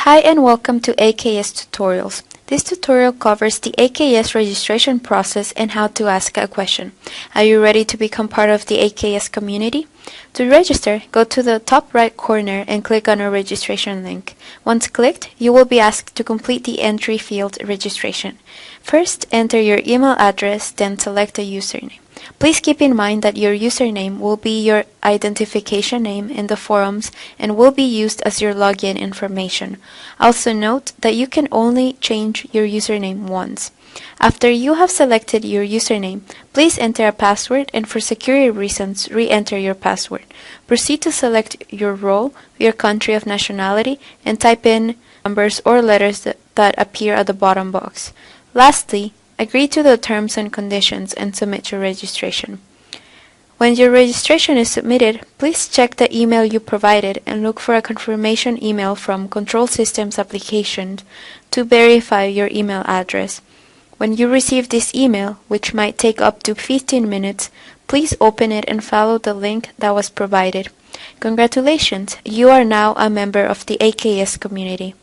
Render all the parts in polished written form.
Hi and welcome to AKS Tutorials. This tutorial covers the AKS registration process and how to ask a question. Are you ready to become part of the AKS community? To register, go to the top right corner and click on our registration link. Once clicked, you will be asked to complete the entry field registration. First, enter your email address, then select a username. Please keep in mind that your username will be your identification name in the forums and will be used as your login information. Also note that you can only change your username once. After you have selected your username, please enter a password and for security reasons, re-enter your password. Proceed to select your role, your country of nationality, and type in numbers or letters that appear at the bottom box. Lastly, agree to the terms and conditions and submit your registration. When your registration is submitted, please check the email you provided and look for a confirmation email from Control Systems Applications to verify your email address. When you receive this email, which might take up to 15 minutes, please open it and follow the link that was provided. Congratulations, you are now a member of the AKS community.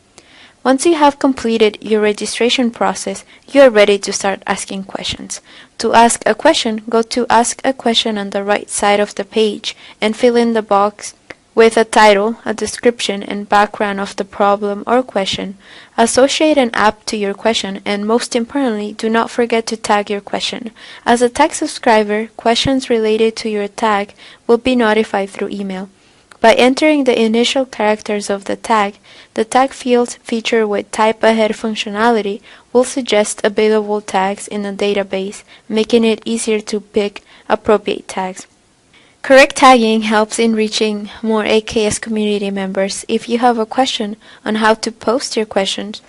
Once you have completed your registration process, you are ready to start asking questions. To ask a question, go to Ask a Question on the right side of the page and fill in the box with a title, a description, and background of the problem or question. Associate an app to your question, and most importantly, do not forget to tag your question. As a tag subscriber, questions related to your tag will be notified through email. By entering the initial characters of the tag field featured with Type Ahead functionality will suggest available tags in the database, making it easier to pick appropriate tags. Correct tagging helps in reaching more AKS community members. If you have a question on how to post your questions,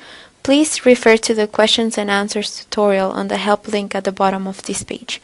please refer to the questions and answers tutorial on the help link at the bottom of this page.